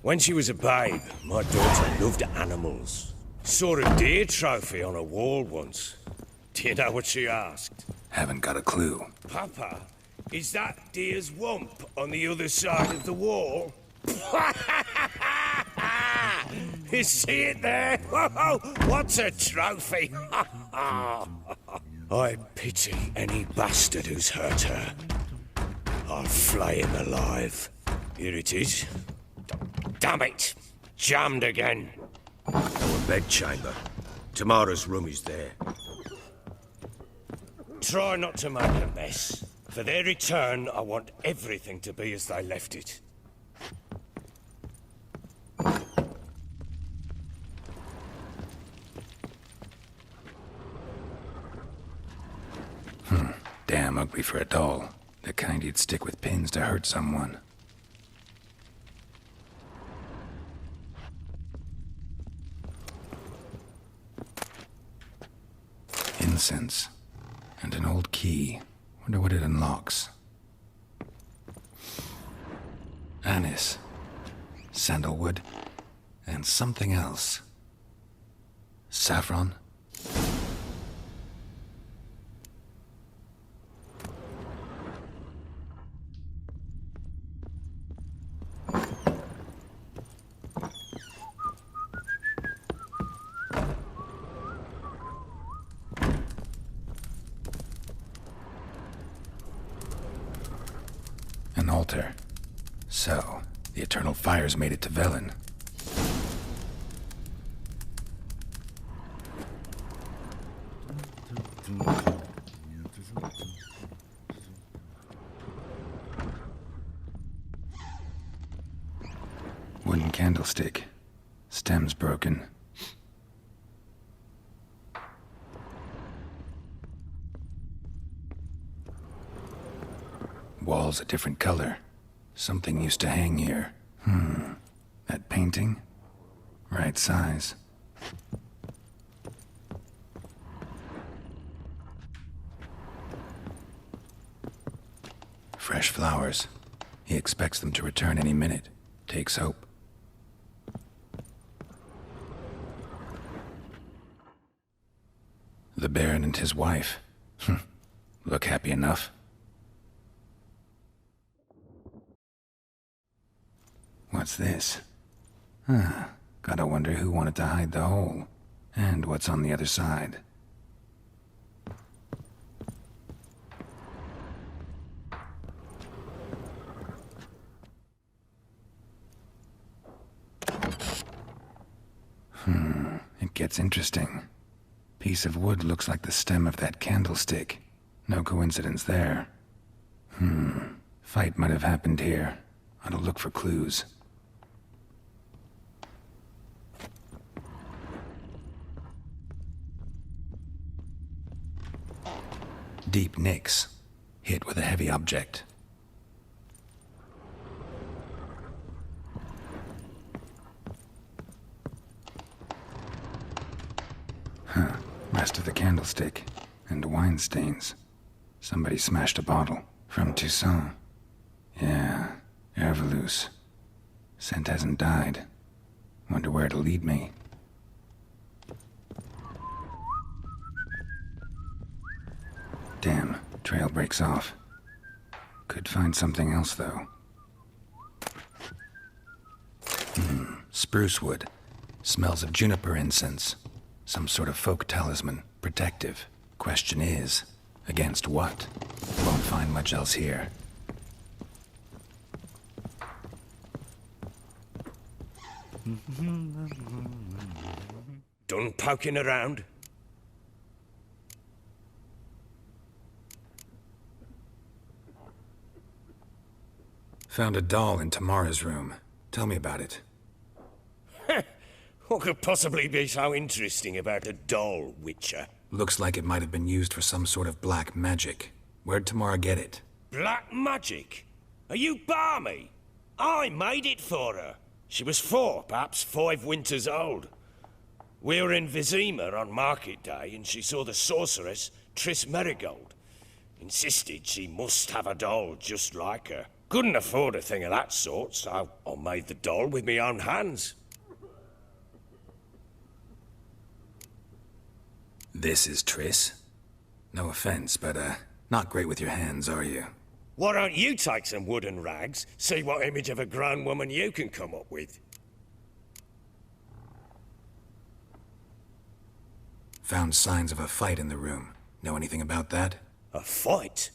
When she was a babe, my daughter loved animals. Saw a deer trophy on a wall once. Do you know what she asked? Haven't got a clue. Papa, is that deer's wump on the other side of the wall? You see it there? Whoa, what's a trophy? I pity any bastard who's hurt her. I'll flay him alive. Here it is. Damn it! Jammed again. Our bedchamber. Tamara's room is there. Try not to make a mess. For their return, I want everything to be as they left it. Damn ugly for a doll. The kind you'd stick with pins to hurt someone. Incense. And an old key. Wonder what it unlocks. Anise. Sandalwood. And something else. Saffron. An altar. So, the eternal fires made it to Velen. Wooden candlestick. Stem's broken. Walls a different color. Something used to hang here. That painting? Right size. Fresh flowers. He expects them to return any minute. Takes hope. The Baron and his wife. Look happy enough. What's this? Gotta wonder who wanted to hide the hole. And what's on the other side. It gets interesting. Piece of wood looks like the stem of that candlestick. No coincidence there. Fight might have happened here. Ought to look for clues. Deep nicks. Hit with a heavy object. Rest of the candlestick. And wine stains. Somebody smashed a bottle. From Toussaint. Yeah, Herveloos. Scent hasn't died. Wonder where it'll lead me. Damn, trail breaks off. Could find something else, though. Spruce wood. Smells of juniper incense. Some sort of folk talisman. Protective. Question is, against what? Won't find much else here. Done poking around? Found a doll in Tamara's room. Tell me about it. What could possibly be so interesting about a doll, Witcher? Looks like it might have been used for some sort of black magic. Where'd Tamara get it? Black magic? Are you balmy? I made it for her. She was 4, perhaps 5 winters old. We were in Vizima on market day, and she saw the sorceress, Triss Merigold. Insisted she must have a doll just like her. Couldn't afford a thing of that sort, so I made the doll with my own hands. This is Triss? No offense, but, not great with your hands, are you? Why don't you take some wooden rags, see what image of a grown woman you can come up with? Found signs of a fight in the room. Know anything about that? A fight?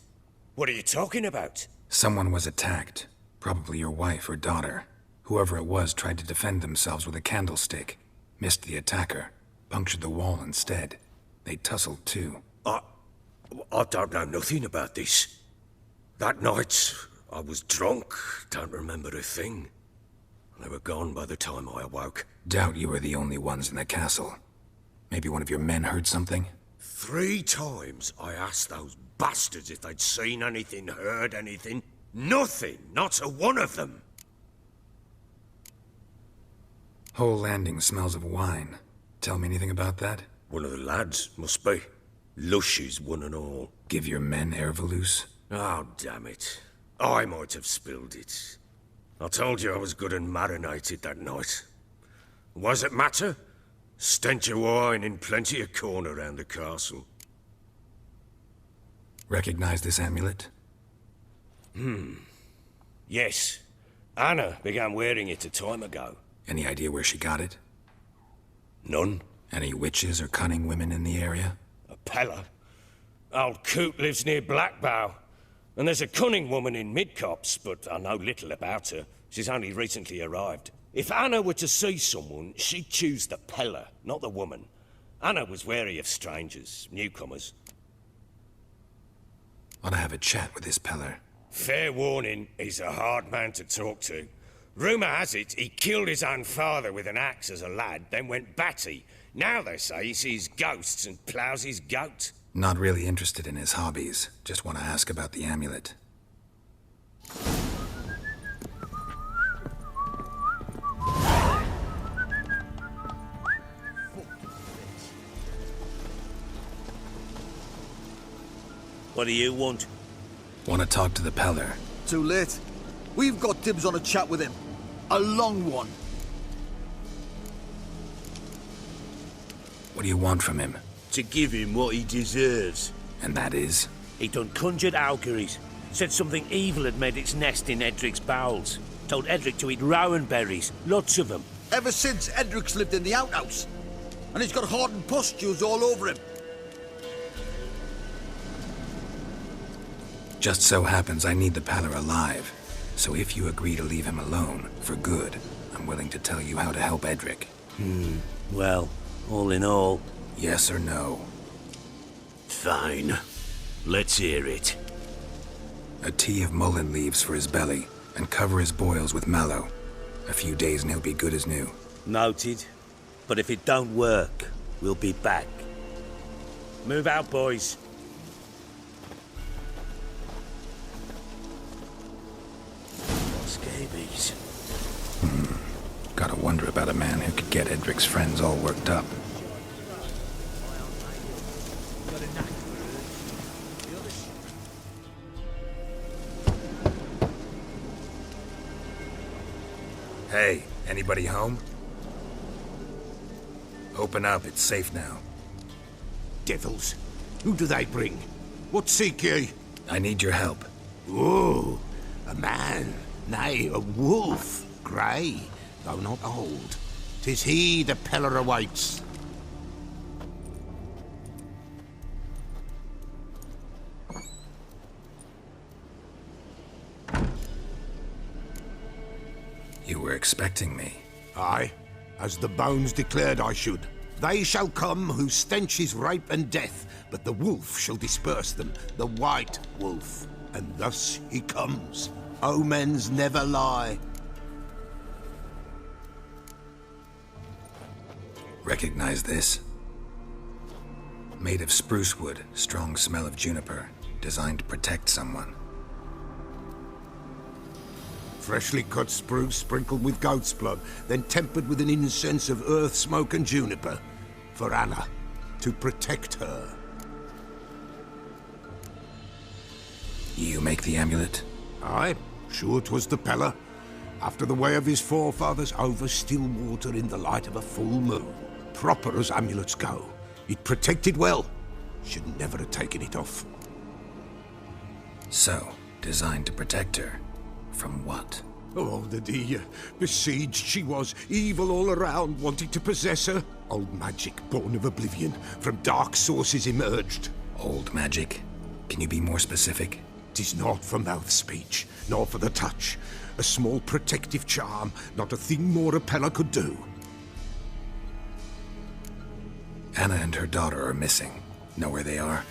What are you talking about? Someone was attacked. Probably your wife or daughter. Whoever it was tried to defend themselves with a candlestick. Missed the attacker. Punctured the wall instead. They tussled too. I don't know nothing about this. That night, I was drunk, don't remember a thing. They were gone by the time I awoke. Doubt you were the only ones in the castle. Maybe one of your men heard something? 3 times I asked those bastards if they'd seen anything, heard anything. Nothing, not a one of them. Whole landing smells of wine. Tell me anything about that? One of the lads, must be. Lushes, one and all. Give your men Ervalus? Oh, damn it. I might have spilled it. I told you I was good and marinated that night. Was it matter? Stench of wine in plenty of corn around the castle. Recognize this amulet? Yes. Anna began wearing it a time ago. Any idea where she got it? None. Any witches or cunning women in the area? A Pella. Old Coot lives near Blackbow. And there's a cunning woman in Midcopse, but I know little about her. She's only recently arrived. If Anna were to see someone, she'd choose the Pella, not the woman. Anna was wary of strangers, newcomers. Ought to have a chat with this Peller. Fair warning, he's a hard man to talk to. Rumour has it he killed his own father with an axe as a lad, then went batty. Now they say he sees ghosts and ploughs his goat. Not really interested in his hobbies. Just want to ask about the amulet. What do you want? Want to talk to the Peller. Too late. We've got dibs on a chat with him. A long one. What do you want from him? To give him what he deserves. And that is? He done conjured auguries. Said something evil had made its nest in Edric's bowels. Told Edric to eat rowan berries, lots of them. Ever since Edric's lived in the outhouse. And he's got hardened pustules all over him. Just so happens I need the Peller alive. So if you agree to leave him alone, for good, I'm willing to tell you how to help Edric. Well, all in all... Yes or no? Fine. Let's hear it. A tea of mullein leaves for his belly, and cover his boils with mallow. A few days and he'll be good as new. Noted. But if it don't work, we'll be back. Move out, boys. Scabies. Gotta wonder about a man who could get Edric's friends all worked up. Hey, anybody home? Open up, it's safe now. Devils. Who do they bring? What seek ye? I need your help. Oh, a man. Nay, a wolf. Grey, though not old. 'Tis he the Peller awaits. You were expecting me. Aye, as the bones declared I should. They shall come whose stench is rape and death, but the wolf shall disperse them, the white wolf. And thus he comes. Omens never lie. Recognize this? Made of spruce wood, strong smell of juniper, designed to protect someone. Freshly cut spruce sprinkled with goat's blood, then tempered with an incense of earth, smoke and juniper. For Anna, to protect her. You make the amulet? Aye, Sure 'twas the Pella, after the way of his forefathers, over still water in the light of a full moon. Proper as amulets go. It protected well. Should never have taken it off. So, designed to protect her. From what? Oh, the besieged she was, evil all around, wanting to possess her. Old magic, born of oblivion, from dark sources emerged. Old magic? Can you be more specific? 'Tis not for mouth speech, nor for the touch. A small protective charm, not a thing more a Pella could do. Anna and her daughter are missing. Know where they are?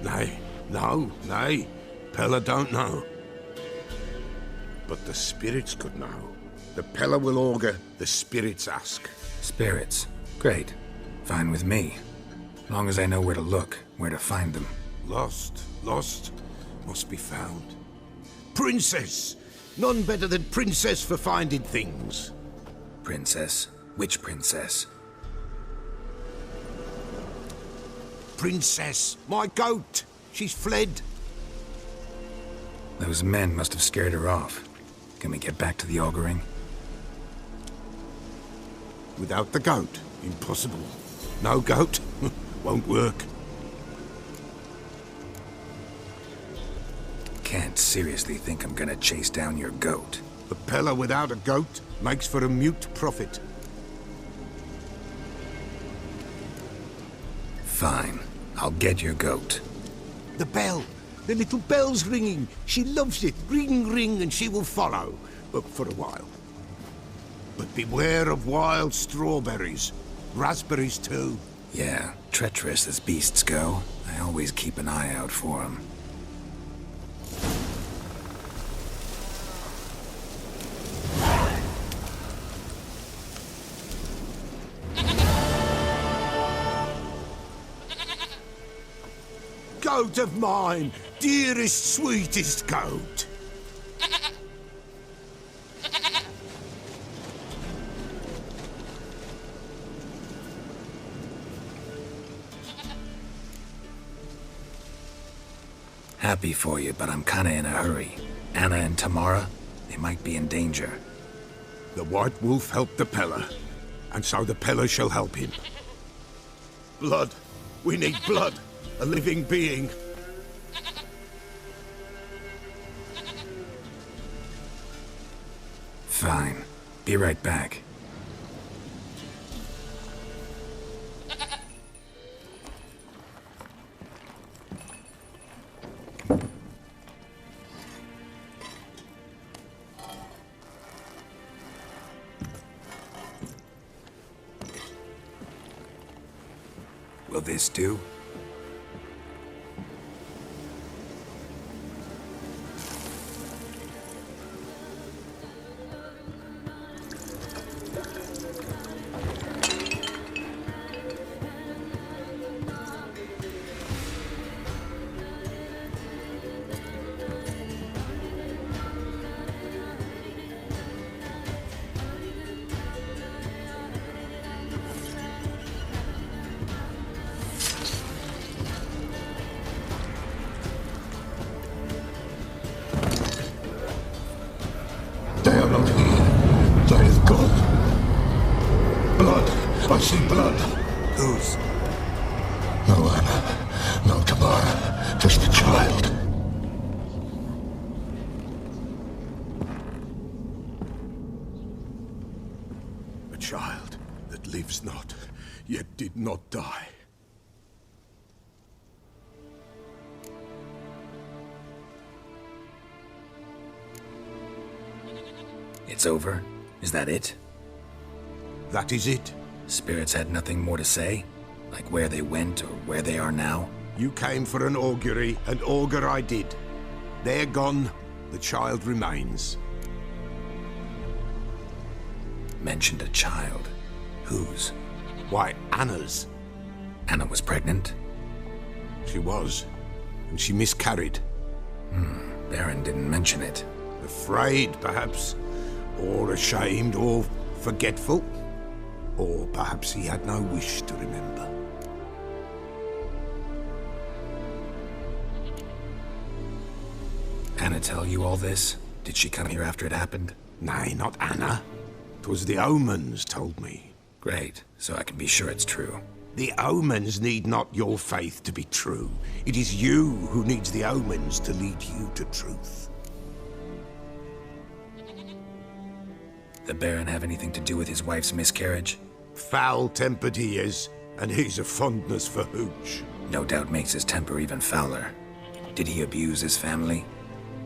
Nay, Pella don't know. But the spirits could know. The Pella will augur, the spirits ask. Spirits. Great. Fine with me. Long as I know where to look, where to find them. Lost, must be found. Princess! None better than Princess for finding things. Princess? Which princess? Princess, my goat! She's fled. Those men must have scared her off. Can we get back to the auguring? Without the goat, impossible. No goat, won't work. Can't seriously think I'm gonna chase down your goat. A Pella without a goat makes for a mute prophet. Fine. I'll get your goat. The bell! The little bell's ringing. She loves it. Ring, ring, and she will follow. But for a while. But beware of wild strawberries. Raspberries, too. Yeah, treacherous as beasts go. I always keep an eye out for them. Goat of mine! Dearest, sweetest goat! Happy for you, but I'm kinda in a hurry. Anna and Tamara, they might be in danger. The White Wolf helped the Pella, and so the Pella shall help him. Blood! We need blood! A living being! Fine. Be right back. Will this do? They are not here. They have gone. Blood. I see blood. Whose? No Anna. No Tamara. Just a child. A child that lives not, yet did not die. It's over? Is that it? That is it. Spirits had nothing more to say? Like where they went or where they are now? You came for an augury, and augur I did. They're gone, the child remains. Mentioned a child. Whose? Why, Anna's. Anna was pregnant? She was, and she miscarried. Baron didn't mention it. Afraid, perhaps, or ashamed, or forgetful. Or perhaps he had no wish to remember. Anna Anna tell you all this? Did she come here after it happened? Nay, not Anna. 'Twas the omens told me. Great, so I can be sure it's true. The omens need not your faith to be true. It is you who needs the omens to lead you to truth. The Baron have anything to do with his wife's miscarriage? Foul-tempered he is, and he's a fondness for hooch. No doubt makes his temper even fouler. Did he abuse his family?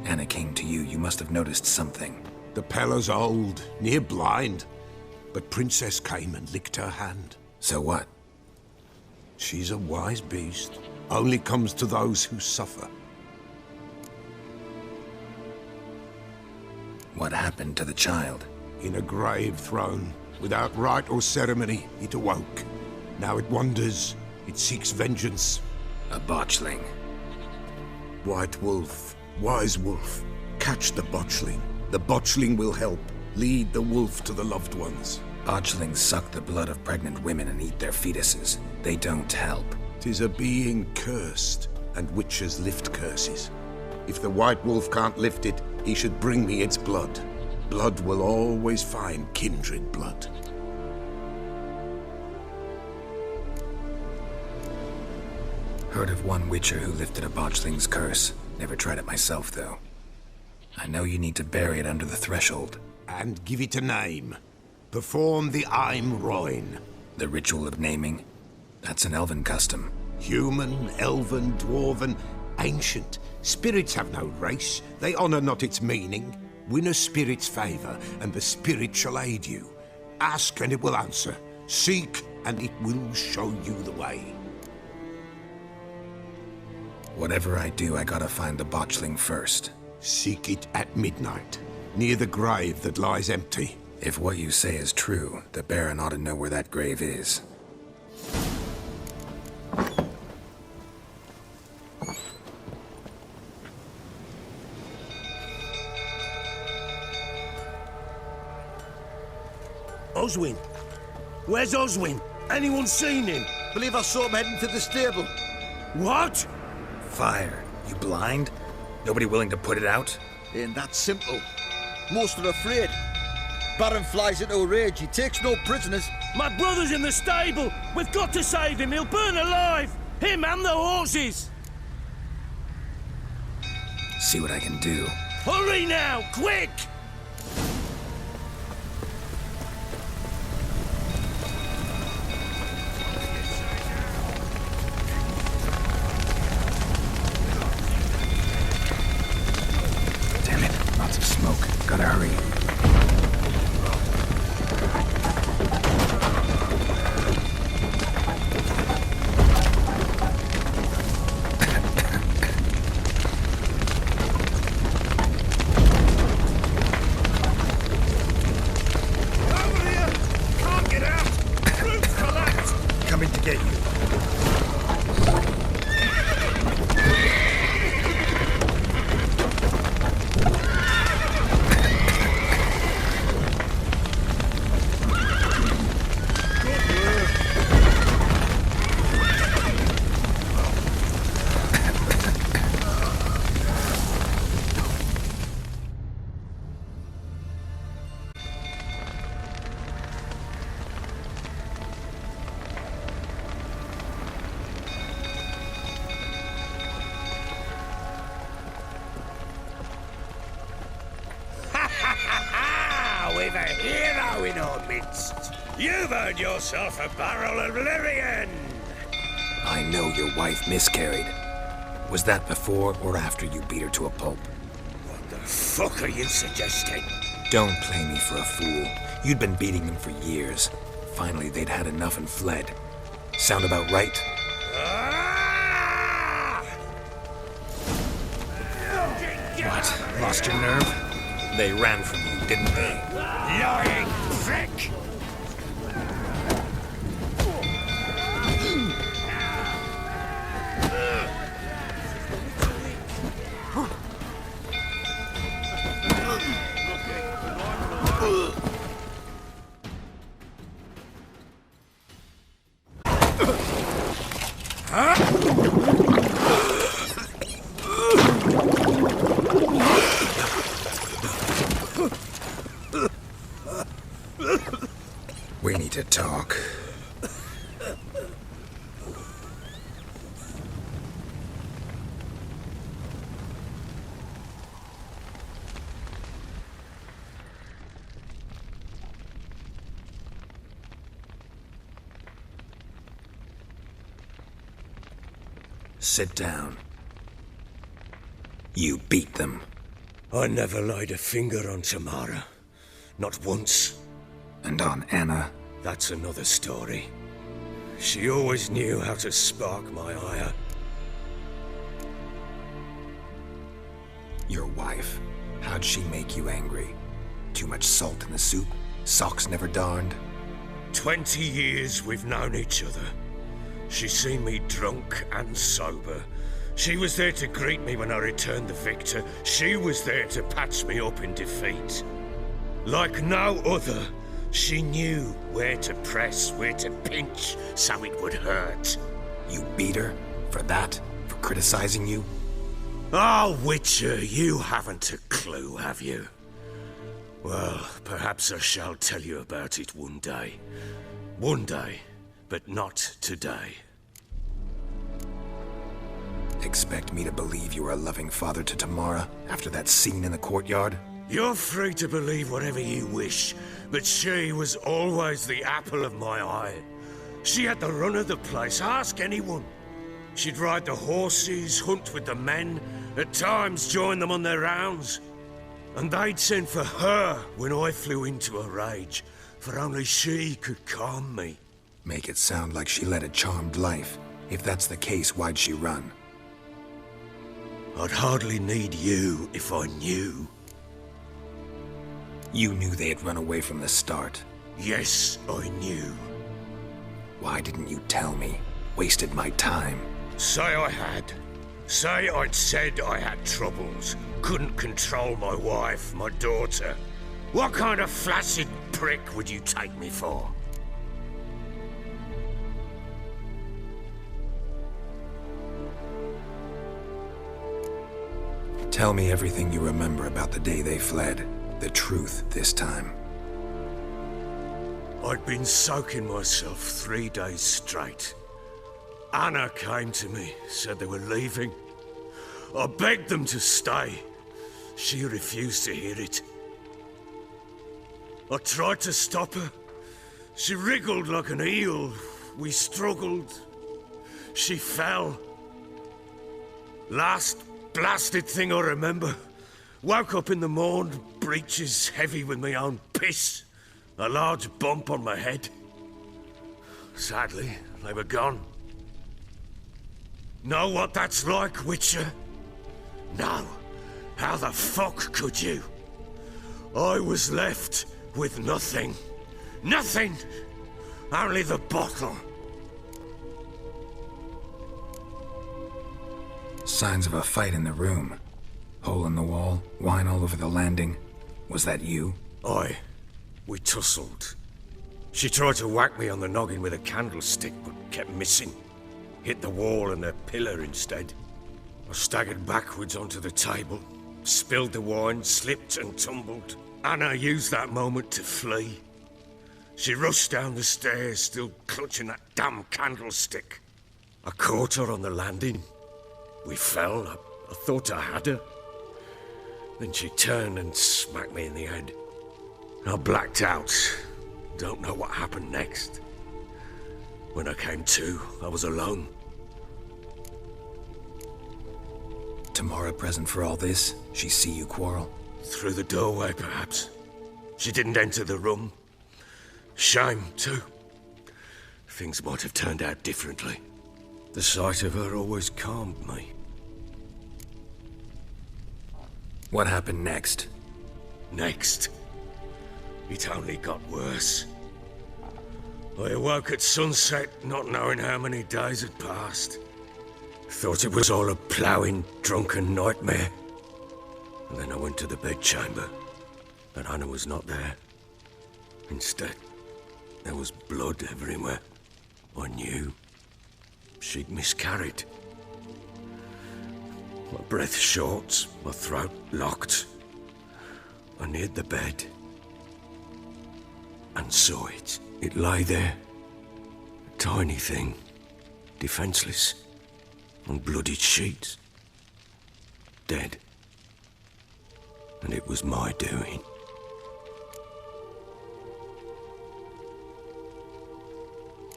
Anna came to you, you must have noticed something. The Pella's old, near blind, but Princess came and licked her hand. So what? She's a wise beast. Only comes to those who suffer. What happened to the child? In a grave thrown, without rite or ceremony, it awoke. Now it wanders, it seeks vengeance. A botchling. White Wolf, Wise Wolf, catch the botchling. The botchling will help. Lead the wolf to the loved ones. Botchlings suck the blood of pregnant women and eat their fetuses. They don't help. 'Tis a being cursed, and witches lift curses. If the White Wolf can't lift it, he should bring me its blood. Blood will always find kindred blood. Heard of one witcher who lifted a botchling's curse. Never tried it myself, though. I know you need to bury it under the threshold. And give it a name. Perform the Aim Roin. The ritual of naming? That's an elven custom. Human, elven, dwarven, ancient. Spirits have no race. They honor not its meaning. Win a spirit's favor, and the spirit shall aid you. Ask, and it will answer. Seek, and it will show you the way. Whatever I do, I gotta find the botchling first. Seek it at midnight, near the grave that lies empty. If what you say is true, the Baron ought to know where that grave is. Oswin? Where's Oswin? Anyone seen him? Believe I saw him heading to the stable. What? Fire. You blind? Nobody willing to put it out? Ain't that simple. Most are afraid. Baron flies into a rage. He takes no prisoners. My brother's in the stable. We've got to save him. He'll burn alive. Him and the horses. See what I can do. Hurry now, quick! Damn it, lots of smoke. Gotta hurry. Coming to get you. We've a hero in our midst. You've earned yourself a barrel of Lyrian. I know your wife miscarried. Was that before or after you beat her to a pulp? What the fuck are you suggesting? Don't play me for a fool. You'd been beating them for years. Finally, they'd had enough and fled. Sound about right? Ah! What? Lost your nerve? They ran from you, didn't they? Lying prick! Huh? We need to talk. Sit down. You beat them. I never laid a finger on Tamara. Not once. And on Anna? That's another story. She always knew how to spark my ire. Your wife. How'd she make you angry? Too much salt in the soup? Socks never darned? 20 years we've known each other. She's seen me drunk and sober. She was there to greet me when I returned the victor. She was there to patch me up in defeat. Like no other, she knew where to press, where to pinch, so it would hurt. You beat her? For that? For criticizing you? Oh, Witcher, you haven't a clue, have you? Well, perhaps I shall tell you about it one day. One day, but not today. Expect me to believe you were a loving father to Tamara after that scene in the courtyard? You're free to believe whatever you wish, but she was always the apple of my eye. She had the run of the place, ask anyone. She'd ride the horses, hunt with the men, at times join them on their rounds. And they'd send for her when I flew into a rage, for only she could calm me. Make it sound like she led a charmed life. If that's the case, why'd she run? I'd hardly need you if I knew. You knew they had run away from the start. Yes, I knew. Why didn't you tell me? Wasted my time. Say I had. Say I'd said I had troubles. Couldn't control my wife, my daughter. What kind of flaccid prick would you take me for? Tell me everything you remember about the day they fled. The truth this time. I'd been soaking myself 3 days straight. Anna came to me, said they were leaving. I begged them to stay. She refused to hear it. I tried to stop her. She wriggled like an eel. We struggled. She fell. Last blasted thing I remember. Woke up in the morn, breeches heavy with my own piss. A large bump on my head. Sadly, they were gone. Know what that's like, Witcher? No. How the fuck could you? I was left with nothing. Nothing! Only the bottle. Signs of a fight in the room. Hole in the wall, wine all over the landing. Was that you? Aye. We tussled. She tried to whack me on the noggin with a candlestick, but kept missing. Hit the wall and a pillar instead. I staggered backwards onto the table, spilled the wine, slipped and tumbled. Anna used that moment to flee. She rushed down the stairs, still clutching that damn candlestick. I caught her on the landing. We fell. I thought I had her. Then she turned and smacked me in the head. I blacked out. Don't know what happened next. When I came to, I was alone. Tamara present for all this? She see you quarrel? Through the doorway, perhaps. She didn't enter the room. Shame, too. Things might have turned out differently. The sight of her always calmed me. What happened next? Next, it only got worse. I awoke at sunset, not knowing how many days had passed. Thought it was all a ploughing, drunken nightmare. And then I went to the bedchamber, but Anna was not there. Instead, there was blood everywhere. I knew she'd miscarried. My breath short, my throat locked. I neared the bed. and saw it. It lay there, a tiny thing, defenseless, on bloodied sheets, dead. And it was my doing.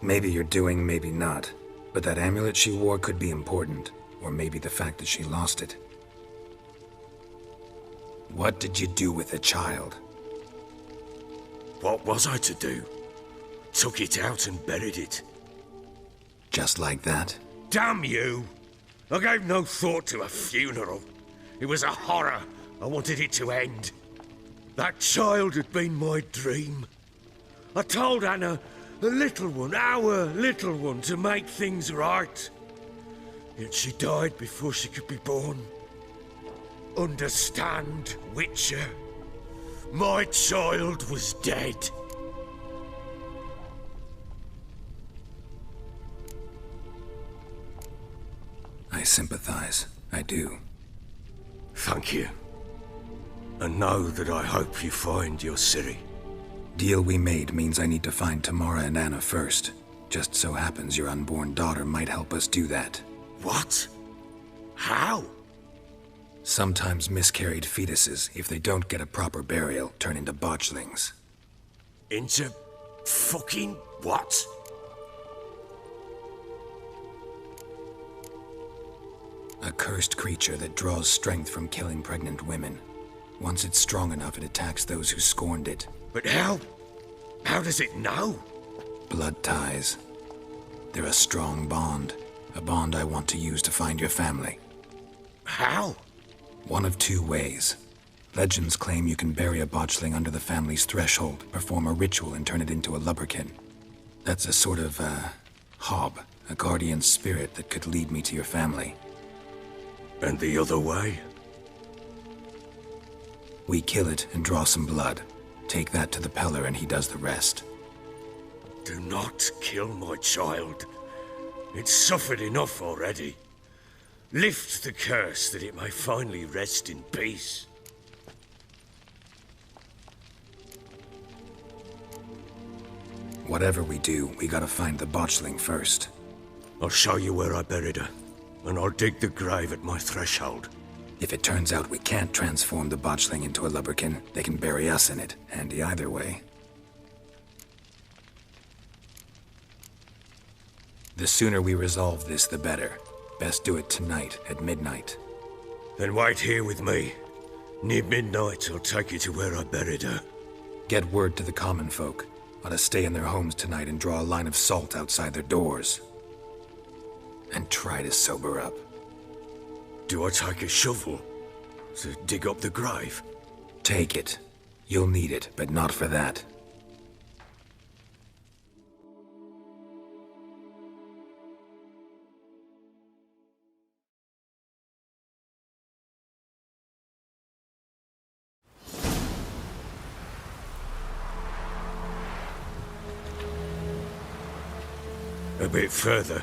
Maybe you're doing, maybe not. But that amulet she wore could be important. Or maybe the fact that she lost it. What did you do with the child? What was I to do? Took it out and buried it. Just like that? Damn you! I gave no thought to a funeral. It was a horror. I wanted it to end. That child had been my dream. I told Anna, the little one, our little one, to make things right. Yet she died before she could be born. Understand, Witcher? My child was dead. I sympathize. I do. Thank you. And know that I hope you find your Ciri. Deal we made means I need to find Tamara and Anna first. Just so happens your unborn daughter might help us do that. What? How? Sometimes miscarried fetuses, if they don't get a proper burial, turn into botchlings. Into fucking what? A cursed creature that draws strength from killing pregnant women. Once it's strong enough, it attacks those who scorned it. But how? How does it know? Blood ties. They're a strong bond. A bond I want to use to find your family. How? One of two ways. Legends claim you can bury a botchling under the family's threshold, perform a ritual, and turn it into a lubberkin. That's a sort of, hob, a guardian spirit that could lead me to your family. And the other way? We kill it and draw some blood. Take that to the Peller and he does the rest. Do not kill my child. It's suffered enough already. Lift the curse that it may finally rest in peace. Whatever we do, we gotta find the botchling first. I'll show you where I buried her, and I'll dig the grave at my threshold. If it turns out we can't transform the botchling into a lubberkin, they can bury us in it. Handy either way. The sooner we resolve this, the better. Best do it tonight, at midnight. Then wait here with me. Near midnight, I'll take you to where I buried her. Get word to the common folk. Ought to stay in their homes tonight and draw a line of salt outside their doors. And try to sober up. Do I take a shovel to dig up the grave? Take it. You'll need it, but not for that. A bit further.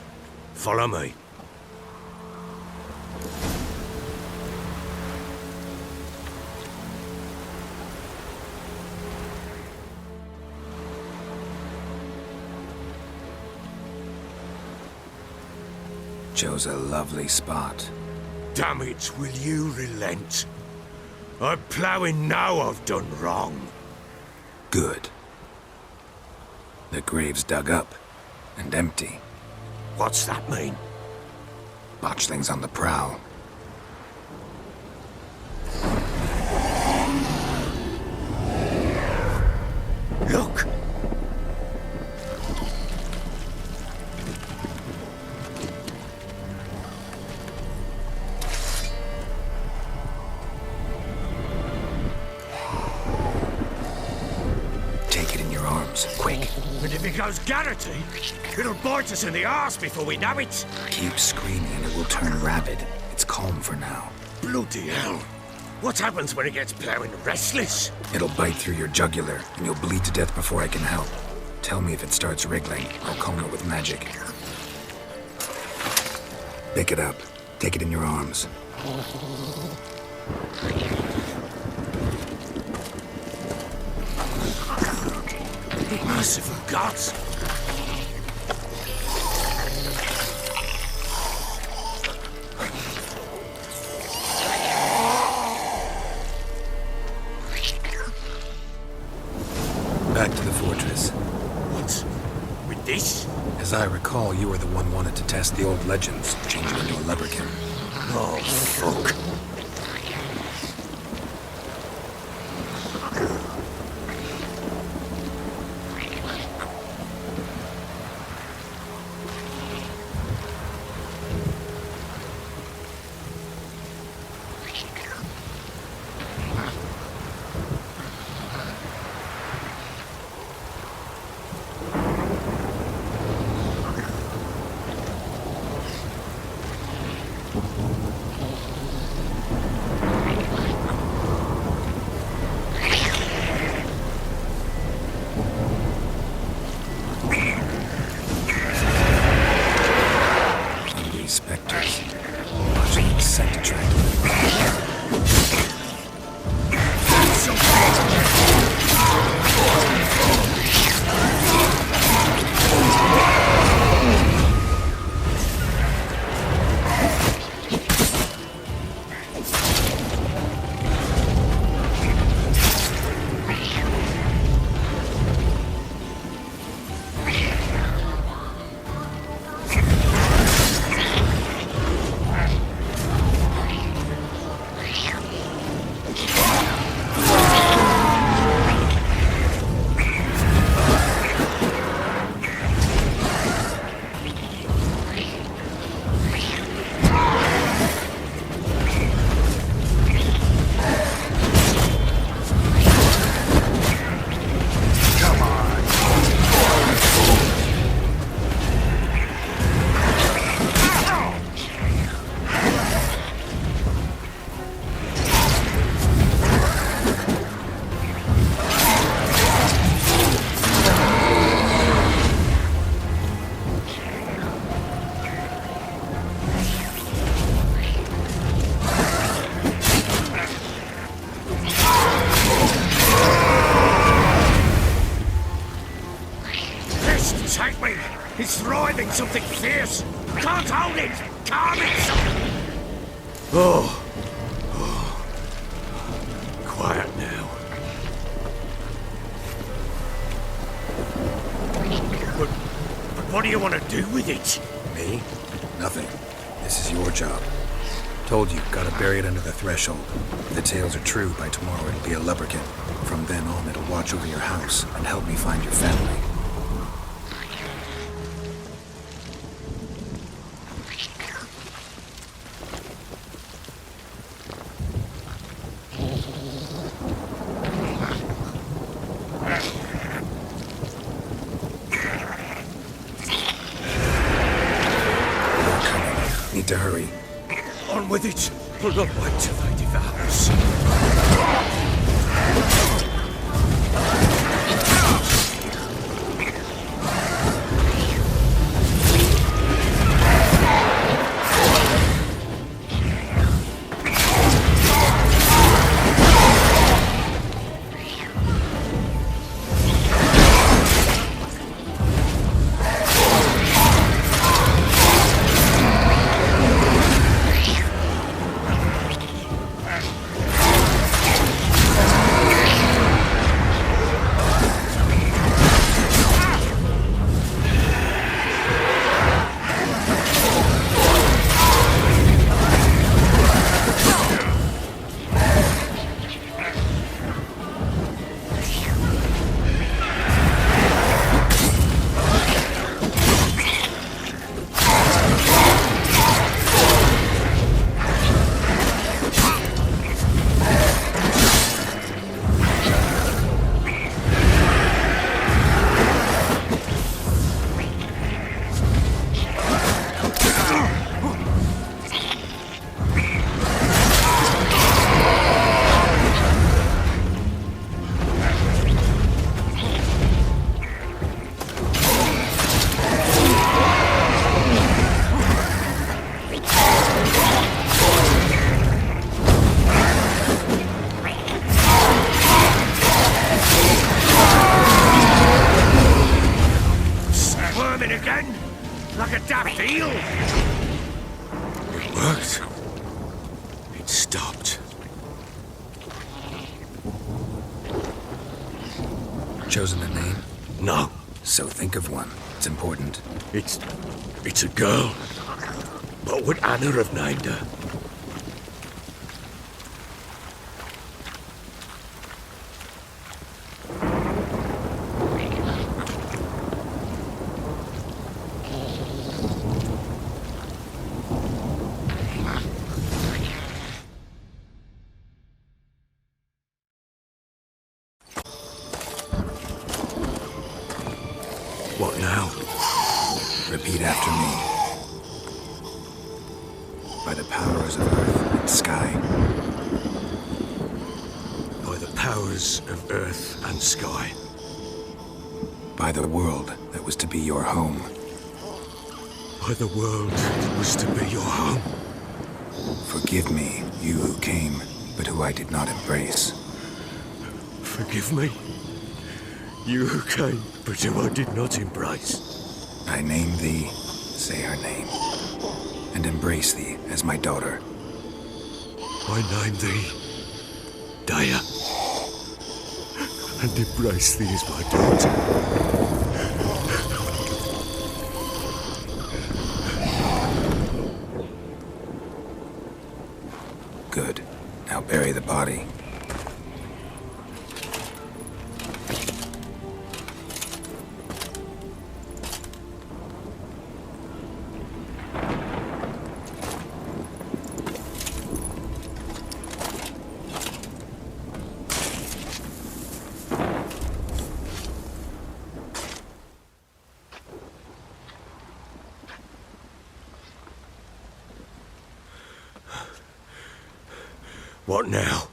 Follow me. Chose a lovely spot. Damn it, will you relent? I'm ploughing now I've done wrong. Good. The grave's dug up. And empty. What's that mean? Botchling's on the prowl. Look! Take it in your arms, quick. And if it goes garrety, it'll bite us in the arse before we know it. Keep screaming and it will turn rabid. It's calm for now. Bloody hell. What happens when it gets ploughing restless? It'll bite through your jugular, and you'll bleed to death before I can help. Tell me if it starts wriggling. I'll calm it with magic. Pick it up. Take it in your arms. Merciful gods! Back to the fortress. What? With this? As I recall, you were the one wanted to test the old legends, changing into a leprechaun. Oh, fuck. Spectres. Watching the scent attractive. Take me! It's writhing something fierce! Can't hold it! Calm it! Oh. Quiet now. But what do you want to do with it? Me? Nothing. This is your job. Told you, gotta bury it under the threshold. If the tales are true, by tomorrow it'll be a leprechaun. From then on, it'll watch over your house and help me find your family. Need to hurry. On with it! We'll not wait till they devour us. again? Like a daft eel? It worked. It stopped. Chosen a name? No. So think of one. It's important. It's a girl. What would Anna have named her? What now? Repeat after me. By the powers of earth and sky. By the powers of earth and sky. By the world that was to be your home. By the world that was to be your home. Forgive me, you who came, but who I did not embrace. Forgive me. You who came, but who I did not embrace. I name thee, say her name, and embrace thee as my daughter. I name thee Daya, and embrace thee as my daughter. Good. Now bury the body. What now?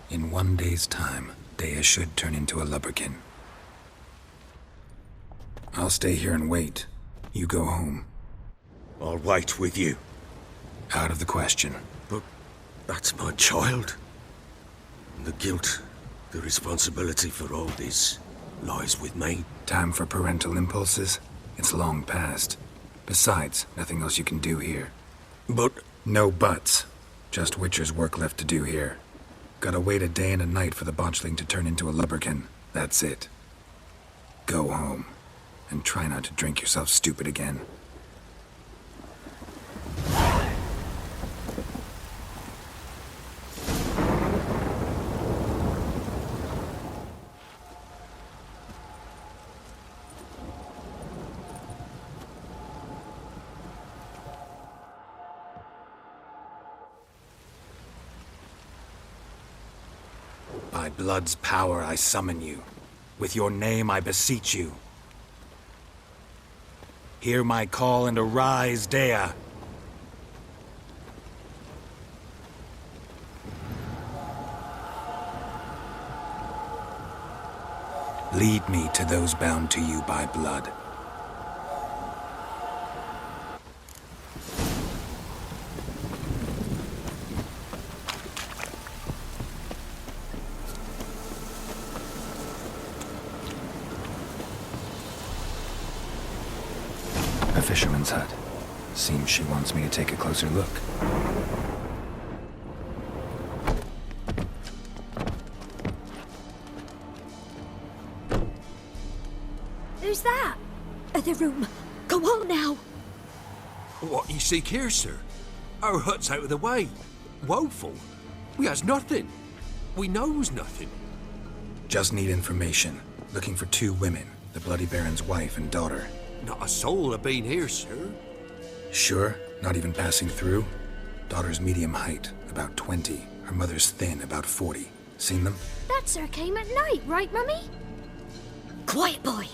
In 1 day's time, Dea should turn into a lubberkin. I'll stay here and wait. You go home. I'll wait with you. Out of the question. But that's my child. And the guilt, the responsibility for all this lies with me. Time for parental impulses? It's long past. Besides, nothing else you can do here. But No buts. Just Witcher's work left to do here. Gotta wait a day and a night for the botchling to turn into a lubberkin. That's it. Go home. And try not to drink yourself stupid again. By blood's power I summon you. With your name I beseech you. Hear my call and arise, Dea. Lead me to those bound to you by blood. A fisherman's hut. Seems she wants me to take a closer look. Who's that? The room. Go on now. What you seek here, sir? Our hut's out of the way. Woeful. We has nothing. We knows nothing. Just need information. Looking for 2 women. The Bloody Baron's wife and daughter. Not a soul have been here, sir. Sure? Not even passing through? Daughter's medium height, about 20. Her mother's thin, about 40. Seen them? That sir came at night, right, Mummy? Quiet, boy.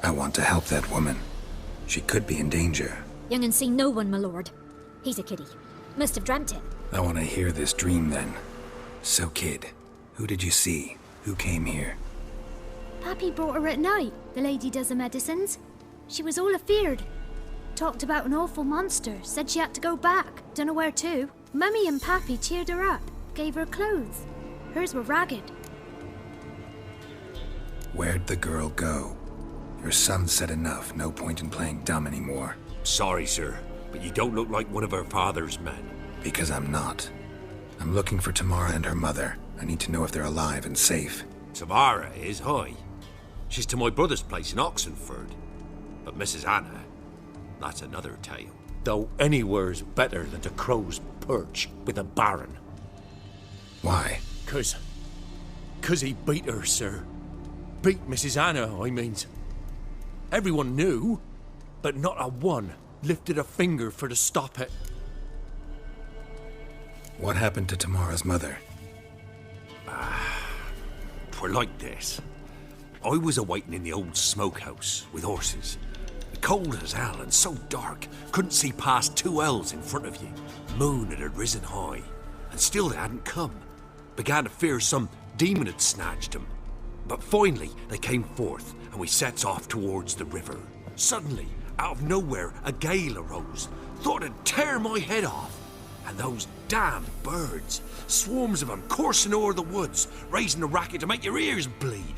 I want to help that woman. She could be in danger. Young and seen no one, my lord. He's a kiddie. Must have dreamt it. I want to hear this dream then. So, kid, who did you see? Who came here? Pappy brought her at night. The lady does the medicines. She was all afeared. Talked about an awful monster. Said she had to go back. Dunno where to. Mummy and Pappy cheered her up. Gave her clothes. Hers were ragged. Where'd the girl go? Your son said enough. No point in playing dumb anymore. Sorry, sir, but you don't look like one of her father's men. Because I'm not. I'm looking for Tamara and her mother. I need to know if they're alive and safe. Tamara is, hi. She's to my brother's place in Oxenford. But Mrs. Anna, that's another tale. Though anywhere's better than to crow's perch with a baron. Why? 'Cause he beat her, sir. Beat Mrs. Anna, I mean. Everyone knew, but not a one lifted a finger for to stop it. What happened to Tamara's mother? 'Twere like this. I was awaiting in the old smokehouse with horses. Cold as hell and so dark, couldn't see past 2 ells in front of you. Moon had risen high, and still they hadn't come. Began to fear some demon had snatched them. But finally they came forth, and we sets off towards the river. Suddenly, out of nowhere, a gale arose. Thought it'd tear my head off. And those damn birds, swarms of them coursing o'er the woods, raising a racket to make your ears bleed.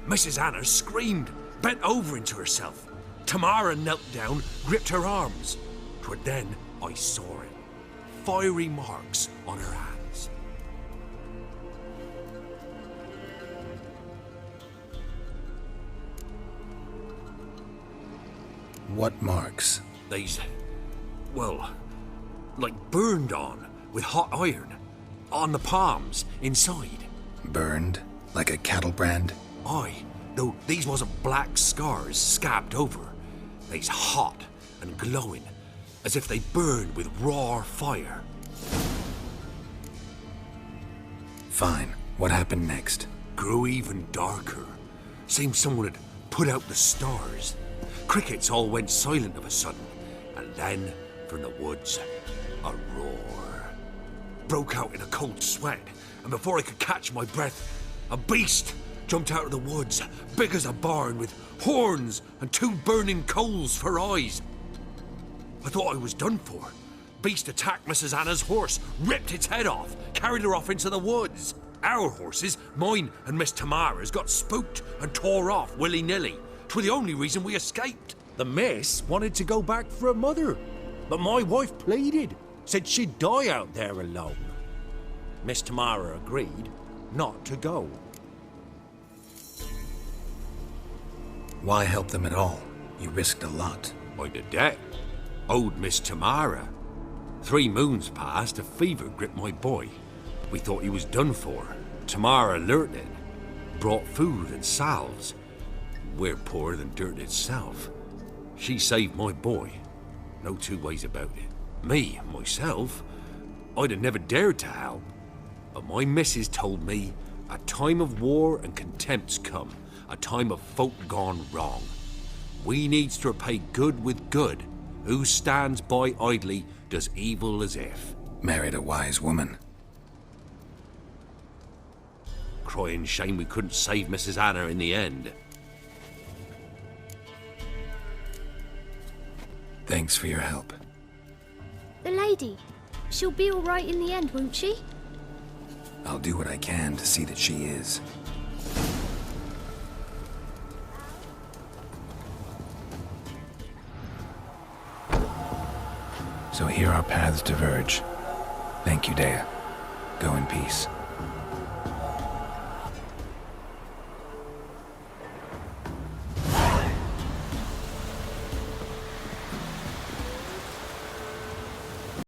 Mrs. Anna screamed, bent over into herself. Tamara knelt down, gripped her arms. 'Twere then I saw it. Fiery marks on her hands. What marks? They's, well, like burned on with hot iron. On the palms, inside. Burned? Like a cattle brand? Aye, though these wasn't black scars scabbed over. They's hot and glowing, as if they burned with raw fire. Fine. What happened next? Grew even darker. Seemed someone had put out the stars. Crickets all went silent of a sudden, and then, from the woods, a roar. Broke out in a cold sweat, and before I could catch my breath, a beast jumped out of the woods, big as a barn, with horns and 2 burning coals for eyes. I thought I was done for. Beast attacked Mrs. Anna's horse, ripped its head off, carried her off into the woods. Our horses, mine and Miss Tamara's, got spooked and tore off willy-nilly. 'Twere the only reason we escaped. The miss wanted to go back for her mother, but my wife pleaded, said she'd die out there alone. Miss Tamara agreed not to go. Why help them at all? You risked a lot. I'd a debt. Owed Miss Tamara. 3 moons passed, a fever gripped my boy. We thought he was done for. Tamara learnt it. Brought food and salves. We're poorer than dirt itself. She saved my boy. No 2 ways about it. Me, myself, I'd have never dared to help. But my missus told me a time of war and contempt's come. A time of folk gone wrong. We needs to repay good with good. Who stands by idly does evil as if. Married a wise woman. Crying shame we couldn't save Mrs. Anna in the end. Thanks for your help. The lady. She'll be all right in the end, won't she? I'll do what I can to see that she is. So here our paths diverge. Thank you, Dea. Go in peace.